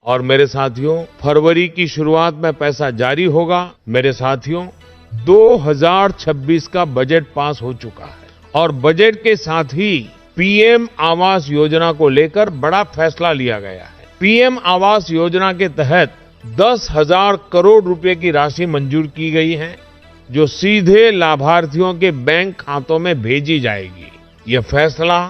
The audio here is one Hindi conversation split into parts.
और मेरे साथियों, फरवरी की शुरुआत में पैसा जारी होगा। मेरे साथियों, 2026 का बजट पास हो चुका है और बजट के साथ ही पीएम आवास योजना को लेकर बड़ा फैसला लिया गया है। पीएम आवास योजना के तहत 10,000 करोड़ रुपए की राशि मंजूर की गई है, जो सीधे लाभार्थियों के बैंक खातों में भेजी जाएगी। यह फैसला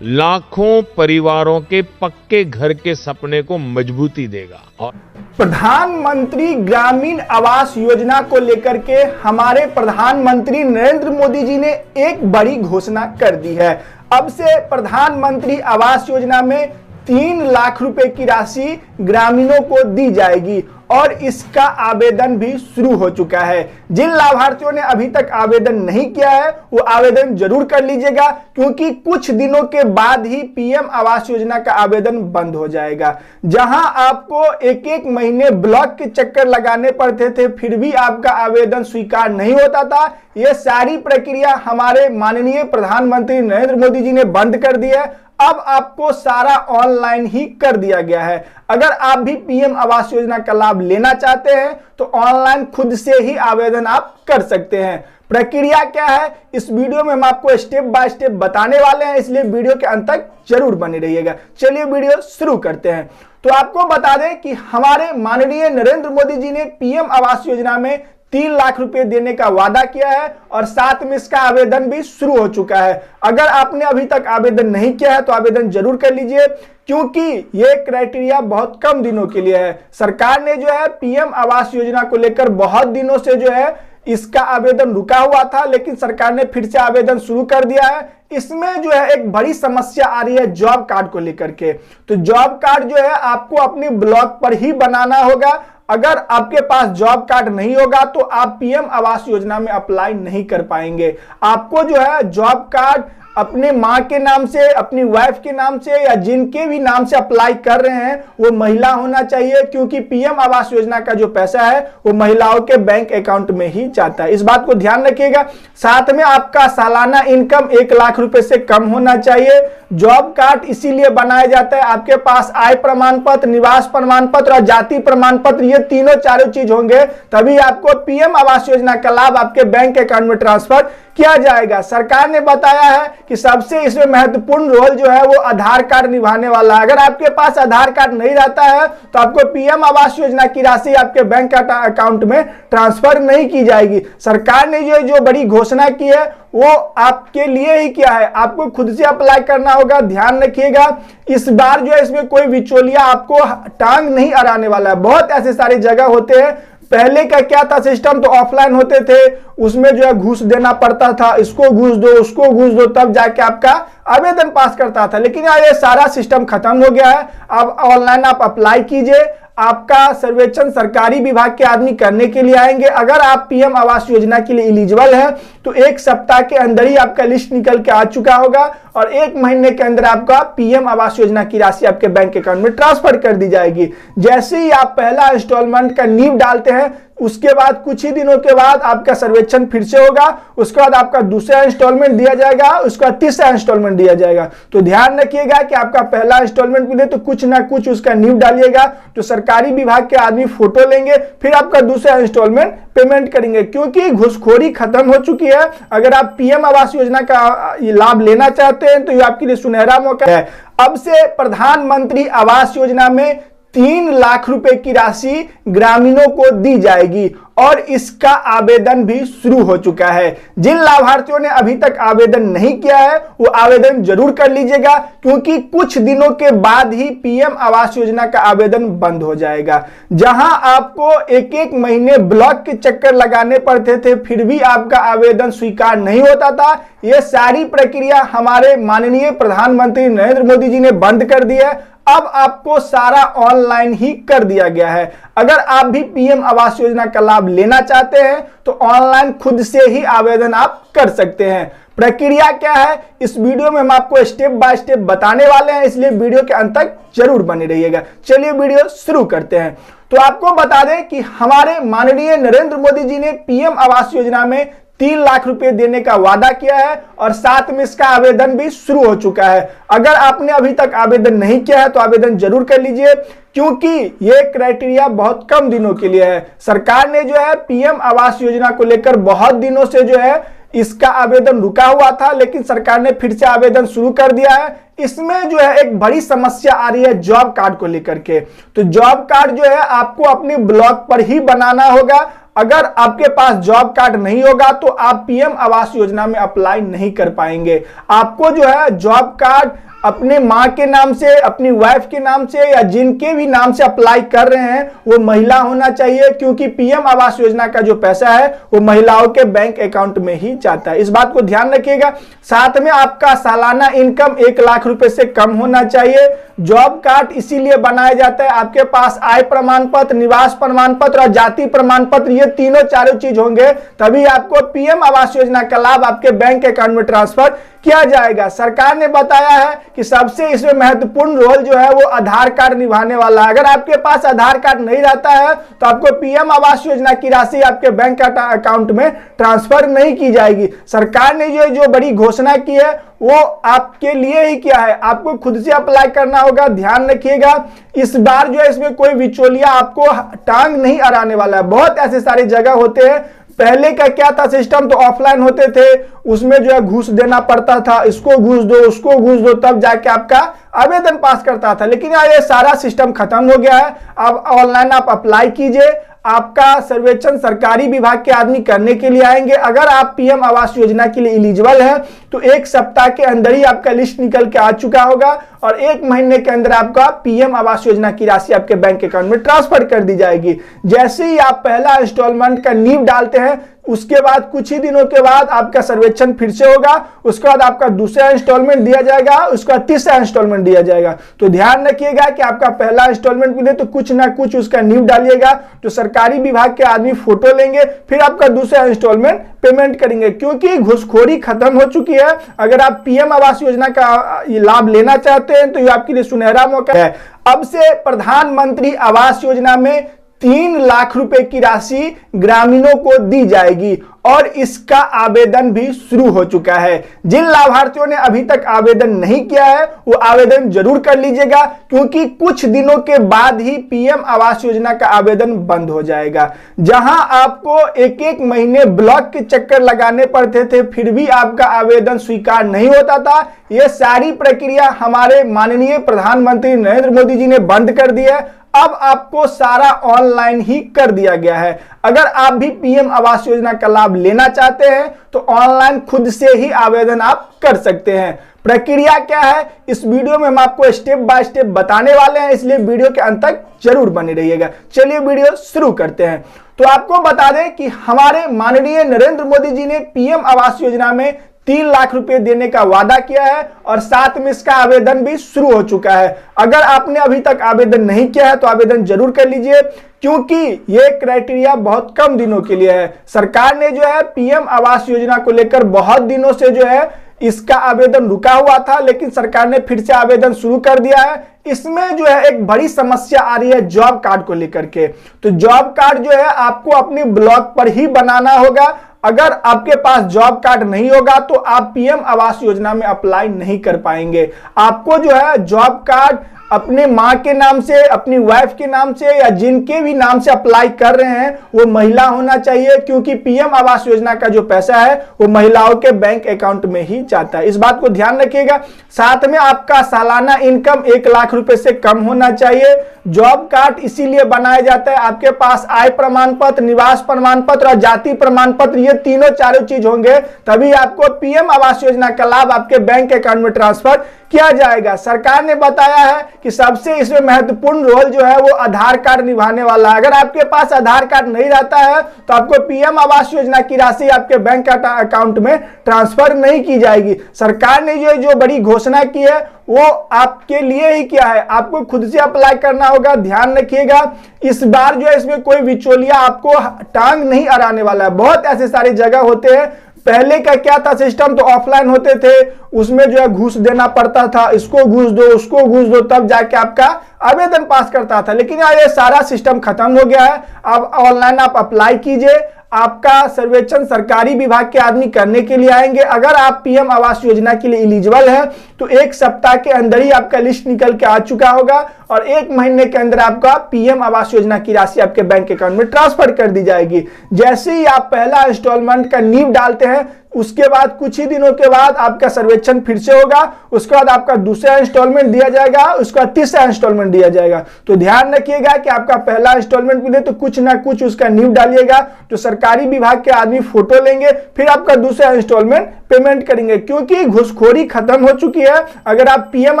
लाखों परिवारों के पक्के घर के सपने को मजबूती देगा। और प्रधानमंत्री ग्रामीण आवास योजना को लेकर के हमारे प्रधानमंत्री नरेंद्र मोदी जी ने एक बड़ी घोषणा कर दी है। अब से प्रधानमंत्री आवास योजना में 3 लाख रुपए की राशि ग्रामीणों को दी जाएगी और इसका आवेदन भी शुरू हो चुका है। जिन लाभार्थियों ने अभी तक आवेदन नहीं किया है वो आवेदन जरूर कर लीजिएगा, क्योंकि कुछ दिनों के बाद ही पीएम आवास योजना का आवेदन बंद हो जाएगा। जहां आपको एक एक महीने ब्लॉक के चक्कर लगाने पड़ते थे, फिर भी आपका आवेदन स्वीकार नहीं होता था। यह सारी प्रक्रिया हमारे माननीय प्रधानमंत्री नरेंद्र मोदी जी ने बंद कर दी है। अब आपको सारा ऑनलाइन ही कर दिया गया है। अगर आप भी पीएम आवास योजना का लाभ लेना चाहते हैं तो ऑनलाइन खुद से ही आवेदन आप कर सकते हैं। प्रक्रिया क्या है, इस वीडियो में हम आपको स्टेप बाय स्टेप बताने वाले हैं, इसलिए वीडियो के अंत तक जरूर बने रहिएगा। चलिए वीडियो शुरू करते हैं। तो आपको बता दें कि हमारे माननीय नरेंद्र मोदी जी ने पीएम आवास योजना में 3 लाख रुपए देने का वादा किया है और साथ में इसका आवेदन भी शुरू हो चुका है। अगर आपने अभी तक आवेदन नहीं किया है तो आवेदन जरूर कर लीजिए, क्योंकि ये क्राइटेरिया बहुत कम दिनों के लिए है। सरकार ने जो है पीएम आवास योजना को लेकर बहुत दिनों से जो है इसका आवेदन रुका हुआ था, लेकिन सरकार ने फिर से आवेदन शुरू कर दिया है। इसमें जो है एक बड़ी समस्या आ रही है जॉब कार्ड को लेकर के। तो जॉब कार्ड जो है आपको अपने ब्लॉक पर ही बनाना होगा। अगर आपके पास जॉब कार्ड नहीं होगा तो आप पीएम आवास योजना में अप्लाई नहीं कर पाएंगे। आपको जो है जॉब कार्ड अपने मां के नाम से, अपनी वाइफ के नाम से या जिनके भी नाम से अप्लाई कर रहे हैं वो महिला होना चाहिए, क्योंकि पीएम आवास योजना का जो पैसा है वो महिलाओं के बैंक अकाउंट में ही जाता है। इस बात को ध्यान रखिएगा। साथ में आपका सालाना इनकम 1 लाख रुपए से कम होना चाहिए। जॉब कार्ड इसीलिए बनाया जाता है, आपके पास आय प्रमाण पत्र, निवास प्रमाण पत्र और जाति प्रमाण पत्र, ये तीनों चारों चीज होंगे, तभी आपको पीएम आवास योजना का लाभ आपके बैंक अकाउंट में ट्रांसफर किया जाएगा। सरकार ने बताया है कि सबसे इसमें महत्वपूर्ण रोल जो है वो आधार कार्ड निभाने वाला है। अगर आपके पास आधार कार्ड नहीं रहता है तो आपको पीएम आवास योजना की राशि आपके बैंक अकाउंट में ट्रांसफर नहीं की जाएगी। सरकार ने जो बड़ी घोषणा की है वो आपके लिए ही किया है, आपको खुद से अप्लाई करना होगा। ध्यान रखिएगा, इस बार जो है इसमें कोई बिचौलिया आपको टांग नहीं अड़ाने वाला है। बहुत ऐसे सारी जगह होते हैं, पहले का क्या था सिस्टम, तो ऑफलाइन होते थे, उसमें जो है घूस देना पड़ता था, इसको घूस दो उसको घूस दो, तब जाके आपका आवेदन पास करता था। लेकिन यार ये सारा सिस्टम खत्म हो गया है। अब ऑनलाइन आप अप्लाई कीजिए, आपका सर्वेक्षण सरकारी विभाग के आदमी करने के लिए आएंगे। अगर आप पीएम आवास योजना के लिए एलिजिबल हैं तो 1 सप्ताह के अंदर ही आपका लिस्ट निकल के आ चुका होगा और 1 महीने के अंदर आपका पीएम आवास योजना की राशि आपके बैंक अकाउंट में ट्रांसफर कर दी जाएगी। जैसे ही आप पहला इंस्टॉलमेंट का नींव डालते हैं, उसके बाद कुछ ही दिनों के बाद आपका सर्वेक्षण फिर से होगा, उसके बाद आपका दूसरा इंस्टॉलमेंट दिया जाएगा, उसके बाद तीसरा इंस्टॉलमेंट दिया जाएगा। तो ध्यान रखिएगा कि आपका पहला इंस्टॉलमेंट मिले तो कुछ ना कुछ उसका नींव डालिएगा, तो सरकारी विभाग के आदमी फोटो लेंगे, फिर आपका दूसरा इंस्टॉलमेंट पेमेंट करेंगे, क्योंकि घुसखोरी खत्म हो चुकी है। अगर आप पीएम आवास योजना का लाभ लेना चाहते हैं तो ये आपके लिए सुनहरा मौका है। अब से प्रधानमंत्री आवास योजना में 3 लाख रुपए की राशि ग्रामीणों को दी जाएगी और इसका आवेदन भी शुरू हो चुका है। जिन लाभार्थियों ने अभी तक आवेदन नहीं किया है वो आवेदन जरूर कर लीजिएगा, क्योंकि कुछ दिनों के बाद ही पीएम आवास योजना का आवेदन बंद हो जाएगा। जहां आपको एक एक महीने ब्लॉक के चक्कर लगाने पड़ते थे, फिर भी आपका आवेदन स्वीकार नहीं होता था। यह सारी प्रक्रिया हमारे माननीय प्रधानमंत्री नरेंद्र मोदी जी ने बंद कर दी है। अब आपको सारा ऑनलाइन ही कर दिया गया है। अगर आप भी पीएम आवास योजना का लाभ लेना चाहते हैं तो ऑनलाइन खुद से ही आवेदन आप कर सकते हैं। प्रक्रिया क्या है, इस वीडियो में हम आपको स्टेप बाय स्टेप बताने वाले हैं, इसलिए वीडियो के अंत तक जरूर बने रहिएगा। चलिए वीडियो शुरू करते हैं। तो आपको बता दें कि हमारे माननीय नरेंद्र मोदी जी ने पीएम आवास योजना में 3 लाख रुपए देने का वादा किया है और साथ में इसका आवेदन भी शुरू हो चुका है। अगर आपने अभी तक आवेदन नहीं किया है तो आवेदन जरूर कर लीजिए, क्योंकि ये क्राइटेरिया बहुत कम दिनों के लिए है। सरकार ने जो है पीएम आवास योजना को लेकर बहुत दिनों से जो है इसका आवेदन रुका हुआ था, लेकिन सरकार ने फिर से आवेदन शुरू कर दिया है। इसमें जो है एक बड़ी समस्या आ रही है जॉब कार्ड को लेकर के। तो जॉब कार्ड जो है आपको अपने ब्लॉक पर ही बनाना होगा। अगर आपके पास जॉब कार्ड नहीं होगा तो आप पीएम आवास योजना में अप्लाई नहीं कर पाएंगे। आपको जो है जॉब कार्ड अपने मां के नाम से, अपनी वाइफ के नाम से या जिनके भी नाम से अप्लाई कर रहे हैं वो महिला होना चाहिए, क्योंकि पीएम आवास योजना का जो पैसा है वो महिलाओं के बैंक अकाउंट में ही जाता है। इस बात को ध्यान रखिएगा। साथ में आपका सालाना इनकम 1 लाख रुपए से कम होना चाहिए। जॉब कार्ड इसीलिए बनाया जाता है, आपके पास आय प्रमाण पत्र, निवास प्रमाण पत्र और जाति प्रमाण पत्र, ये तीनों चारों चीज होंगे, तभी आपको पीएम आवास योजना का लाभ आपके बैंक अकाउंट में ट्रांसफर किया जाएगा। सरकार ने बताया है कि सबसे इसमें महत्वपूर्ण रोल जो है वो आधार कार्ड निभाने वाला है। अगर आपके पास आधार कार्ड नहीं रहता है तो आपको पीएम आवास योजना की राशि आपके बैंक अकाउंट में ट्रांसफर नहीं की जाएगी। सरकार ने जो बड़ी घोषणा की है वो आपके लिए ही किया है, आपको खुद से अप्लाई करना होगा। ध्यान रखिएगा, इस बार जो है इसमें कोई बिचौलिया आपको टांग नहीं अड़ाने वाला है। बहुत ऐसे सारे जगह होते हैं, पहले का क्या था सिस्टम, तो ऑफलाइन होते थे, उसमें जो है घूस देना पड़ता था, इसको घूस दो उसको घूस दो तब जाके आपका आवेदन पास करता था। लेकिन ये सारा सिस्टम खत्म हो गया है। अब ऑनलाइन आप अप्लाई कीजिए, आपका सर्वेक्षण सरकारी विभाग के आदमी करने के लिए आएंगे। अगर आप पीएम आवास योजना के लिए एलिजिबल हैं तो 1 सप्ताह के अंदर ही आपका लिस्ट निकल के आ चुका होगा और 1 महीने के अंदर आपका पीएम आवास योजना की राशि आपके बैंक अकाउंट में ट्रांसफर कर दी जाएगी। जैसे ही आप पहला इंस्टॉलमेंट का नींव डालते हैं उसके बाद कुछ ही दिनों के बाद आपका सर्वेक्षण फिर से होगा, उसके बाद आपका दूसरा इंस्टॉलमेंट दिया जाएगा, उसका तीसरा इंस्टॉलमेंट दिया जाएगा। तो ध्यान रखिएगा कि आपका पहला इंस्टॉलमेंट मिले तो कुछ ना कुछ उसका नींव डालिएगा, तो सरकारी विभाग के आदमी फोटो लेंगे, फिर आपका दूसरा इंस्टॉलमेंट पेमेंट करेंगे, क्योंकि घुसखोरी खत्म हो चुकी है। अगर आप पीएम आवास योजना का लाभ लेना चाहते हैं तो ये आपके लिए सुनहरा मौका है। अब से प्रधानमंत्री आवास योजना में 3 लाख रुपए की राशि ग्रामीणों को दी जाएगी और इसका आवेदन भी शुरू हो चुका है। जिन लाभार्थियों ने अभी तक आवेदन नहीं किया है वो आवेदन जरूर कर लीजिएगा, क्योंकि कुछ दिनों के बाद ही पीएम आवास योजना का आवेदन बंद हो जाएगा। जहां आपको 1-1 महीने ब्लॉक के चक्कर लगाने पड़ते थे फिर भी आपका आवेदन स्वीकार नहीं होता था, यह सारी प्रक्रिया हमारे माननीय प्रधानमंत्री नरेंद्र मोदी जी ने बंद कर दी है। अब आपको सारा ऑनलाइन ही कर दिया गया है। अगर आप भी पीएम आवास योजना का लाभ लेना चाहते हैं तो ऑनलाइन खुद से ही आवेदन आप कर सकते हैं। प्रक्रिया क्या है इस वीडियो में हम आपको स्टेप बाय स्टेप बताने वाले हैं, इसलिए वीडियो के अंत तक जरूर बने रहिएगा। चलिए वीडियो शुरू करते हैं। तो आपको बता दें कि हमारे माननीय नरेंद्र मोदी जी ने पीएम आवास योजना में 3 लाख रुपए देने का वादा किया है और साथ में इसका आवेदन भी शुरू हो चुका है। अगर आपने अभी तक आवेदन नहीं किया है तो आवेदन जरूर कर लीजिए, क्योंकि ये क्राइटेरिया बहुत कम दिनों के लिए है। सरकार ने जो है पीएम आवास योजना को लेकर बहुत दिनों से जो है इसका आवेदन रुका हुआ था, लेकिन सरकार ने फिर से आवेदन शुरू कर दिया है। इसमें जो है एक बड़ी समस्या आ रही है जॉब कार्ड को लेकर के। तो जॉब कार्ड जो है आपको अपने ब्लॉक पर ही बनाना होगा। अगर आपके पास जॉब कार्ड नहीं होगा तो आप पीएम आवास योजना में अप्लाई नहीं कर पाएंगे। आपको जो है जॉब कार्ड अपने मां के नाम से, अपनी वाइफ के नाम से या जिनके भी नाम से अप्लाई कर रहे हैं वो महिला होना चाहिए, क्योंकि पीएम आवास योजना का जो पैसा है वो महिलाओं के बैंक अकाउंट में ही जाता है। इस बात को ध्यान रखिएगा। साथ में आपका सालाना इनकम 1 लाख रुपए से कम होना चाहिए। जॉब कार्ड इसीलिए बनाया जाता है, आपके पास आय प्रमाण पत्र, निवास प्रमाण पत्र और जाति प्रमाण पत्र, ये तीनों चारों चीज होंगे, तभी आपको पीएम आवास योजना का लाभ आपके बैंक अकाउंट में ट्रांसफर किया जाएगा। सरकार ने बताया है कि सबसे इसमें महत्वपूर्ण रोल जो है वो आधार कार्ड निभाने वाला है। अगर आपके पास आधार कार्ड नहीं रहता है तो आपको पीएम आवास योजना की राशि आपके बैंक अकाउंट में ट्रांसफर नहीं की जाएगी। सरकार ने जो बड़ी घोषणा की है वो आपके लिए ही किया है, आपको खुद से अप्लाई करना होगा। ध्यान रखिएगा, इस बार जो है इसमें कोई बिचौलिया आपको टांग नहीं अड़ाने वाला है। बहुत ऐसे सारे जगह होते हैं, पहले का क्या था सिस्टम, तो ऑफलाइन होते थे, उसमें जो है घूस देना पड़ता था, इसको घूस दो उसको घूस दो तब जाके आपका आवेदन पास करता था। लेकिन ये सारा सिस्टम खत्म हो गया है। अब ऑनलाइन आप अप्लाई कीजिए, आपका सर्वेक्षण सरकारी विभाग के आदमी करने के लिए आएंगे। अगर आप पीएम आवास योजना के लिए एलिजिबल हैं तो 1 सप्ताह के अंदर ही आपका लिस्ट निकल के आ चुका होगा और 1 महीने के अंदर आपका पीएम आवास योजना की राशि आपके बैंक अकाउंट में ट्रांसफर कर दी जाएगी। जैसे ही आप पहला इंस्टॉलमेंट का नींव डालते हैं उसके बाद कुछ ही दिनों के बाद आपका सर्वेक्षण फिर से होगा, उसके बाद आपका दूसरा इंस्टॉलमेंट दिया जाएगा, उसका तीसरा इंस्टॉलमेंट दिया जाएगा। तो ध्यान रखिएगा कि आपका पहला इंस्टॉलमेंट मिले तो कुछ ना कुछ उसका नींव डालिएगा, तो सरकारी विभाग के आदमी फोटो लेंगे, फिर आपका दूसरा इंस्टॉलमेंट पेमेंट करेंगे, क्योंकि घुसखोरी खत्म हो चुकी है। अगर आप पीएम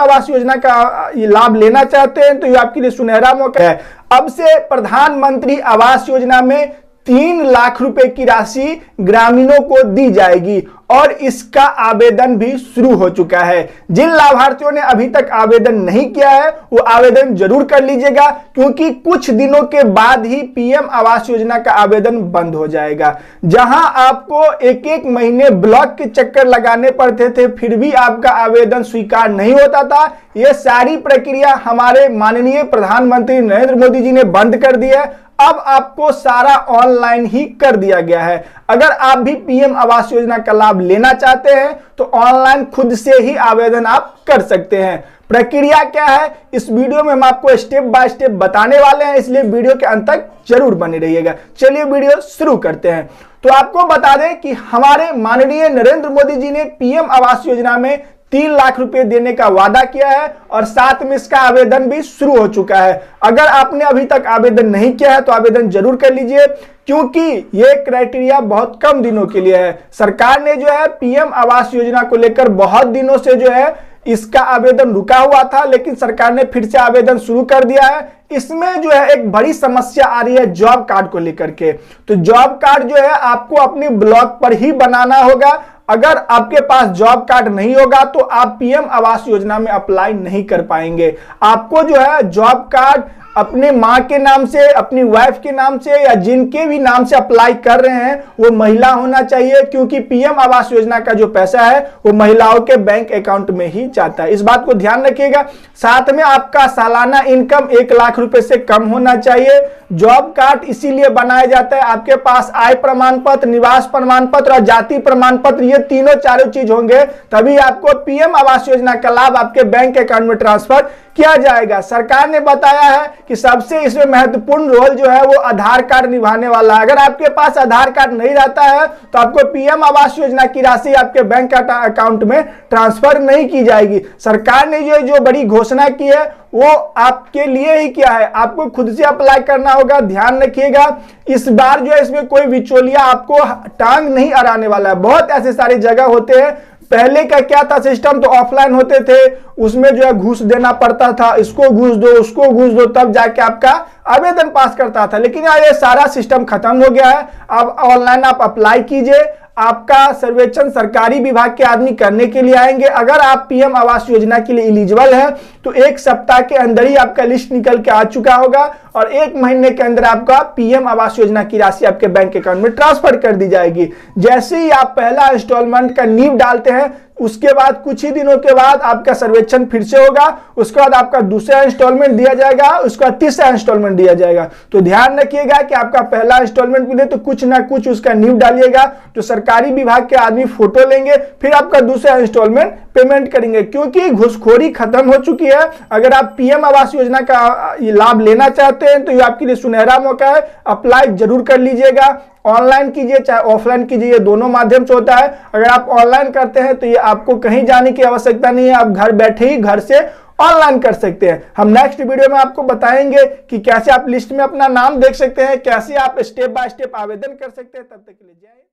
आवास योजना का लाभ लेना चाहते हैं तो ये आपके लिए सुनहरा मौका है। अब से प्रधानमंत्री आवास योजना में 3 लाख रुपए की राशि ग्रामीणों को दी जाएगी और इसका आवेदन भी शुरू हो चुका है। जिन लाभार्थियों ने अभी तक आवेदन नहीं किया है वो आवेदन जरूर कर लीजिएगा, क्योंकि कुछ दिनों के बाद ही पीएम आवास योजना का आवेदन बंद हो जाएगा। जहां आपको एक महीने ब्लॉक के चक्कर लगाने पड़ते थे फिर भी आपका आवेदन स्वीकार नहीं होता था, यह सारी प्रक्रिया हमारे माननीय प्रधानमंत्री नरेंद्र मोदी जी ने बंद कर दी है। अब आपको सारा ऑनलाइन ही कर दिया गया है। अगर आप भी पीएम आवास योजना का लाभ लेना चाहते हैं तो ऑनलाइन खुद से ही आवेदन आप कर सकते हैं। प्रक्रिया क्या है इस वीडियो में हम आपको स्टेप बाय स्टेप बताने वाले हैं, इसलिए वीडियो के अंत तक जरूर बने रहिएगा। चलिए वीडियो शुरू करते हैं। तो आपको बता दें कि हमारे माननीय नरेंद्र मोदी जी ने पीएम आवास योजना में 3 लाख रुपए देने का वादा किया है और साथ में इसका आवेदन भी शुरू हो चुका है। अगर आपने अभी तक आवेदन नहीं किया है तो आवेदन जरूर कर लीजिए, क्योंकि ये क्राइटेरिया बहुत कम दिनों के लिए है। सरकार ने जो है पीएम आवास योजना को लेकर बहुत दिनों से जो है इसका आवेदन रुका हुआ था, लेकिन सरकार ने फिर से आवेदन शुरू कर दिया है। इसमें जो है एक बड़ी समस्या आ रही है जॉब कार्ड को लेकर के। तो जॉब कार्ड जो है आपको अपने ब्लॉक पर ही बनाना होगा। अगर आपके पास जॉब कार्ड नहीं होगा तो आप पीएम आवास योजना में अप्लाई नहीं कर पाएंगे। आपको जो है जॉब कार्ड अपने मां के नाम से, अपनी वाइफ के नाम से या जिनके भी नाम से अप्लाई कर रहे हैं वो महिला होना चाहिए, क्योंकि पीएम आवास योजना का जो पैसा है वो महिलाओं के बैंक अकाउंट में ही जाता है। इस बात को ध्यान रखिएगा। साथ में आपका सालाना इनकम 1 लाख रुपए से कम होना चाहिए। जॉब कार्ड इसीलिए बनाया जाता है आपके पास आय प्रमाण पत्र, निवास प्रमाण पत्र और जाति प्रमाण पत्र, ये तीनों चारों चीज होंगे तभी आपको पीएम आवास योजना का लाभ आपके बैंक अकाउंट में ट्रांसफर किया जाएगा। सरकार ने बताया है कि सबसे इसमें महत्वपूर्ण रोल जो है वो आधार कार्ड निभाने वाला है। अगर आपके पास आधार कार्ड नहीं रहता है तो आपको पीएम आवास योजना की राशि आपके बैंक अकाउंट में ट्रांसफर नहीं की जाएगी। सरकार ने जो बड़ी घोषणा की है वो आपके लिए ही किया है, आपको खुद से अप्लाई करना होगा। ध्यान रखिएगा इस बार जो है इसमें कोई बिचौलिया आपको टांग नहीं अड़ाने वाला है। बहुत ऐसे सारे जगह होते हैं, पहले का क्या था सिस्टम, तो ऑफलाइन होते थे, उसमें जो है घूस देना पड़ता था, इसको घूस दो उसको घूस दो तब जाके आपका आवेदन पास करता था। लेकिन ये सारा सिस्टम खत्म हो गया है। अब ऑनलाइन आप अप्लाई कीजिए, आपका सर्वेक्षण सरकारी विभाग के आदमी करने के लिए आएंगे। अगर आप पीएम आवास योजना के लिए एलिजिबल हैं तो 1 सप्ताह के अंदर ही आपका लिस्ट निकल के आ चुका होगा और 1 महीने के अंदर आपका पीएम आवास योजना की राशि आपके बैंक अकाउंट में ट्रांसफर कर दी जाएगी। जैसे ही आप पहला इंस्टॉलमेंट का नींव डालते हैं उसके बाद कुछ ही दिनों के बाद आपका सर्वेक्षण फिर से होगा, उसके बाद आपका दूसरा इंस्टॉलमेंट दिया जाएगा, उसका तीसरा इंस्टॉलमेंट दिया जाएगा। तो ध्यान रखिएगा कि आपका पहला इंस्टॉलमेंट मिले तो कुछ ना कुछ उसका नींव डालिएगा, तो सरकारी विभाग के आदमी फोटो लेंगे, फिर आपका दूसरा इंस्टॉलमेंट पेमेंट करेंगे, क्योंकि घुसखोरी खत्म हो चुकी है। अगर आप पीएम आवास योजना का लाभ लेना चाहते हैं तो ये आपके लिए सुनहरा मौका है, अप्लाई जरूर कर लीजिएगा। ऑनलाइन कीजिए चाहे ऑफलाइन कीजिए, ये दोनों माध्यम से होता है। अगर आप ऑनलाइन करते हैं तो ये आपको कहीं जाने की आवश्यकता नहीं है, आप घर बैठे ही घर से ऑनलाइन कर सकते हैं। हम नेक्स्ट वीडियो में आपको बताएंगे कि कैसे आप लिस्ट में अपना नाम देख सकते हैं, कैसे आप स्टेप बाय स्टेप आवेदन कर सकते हैं। तब तक के लिए जय हिंद।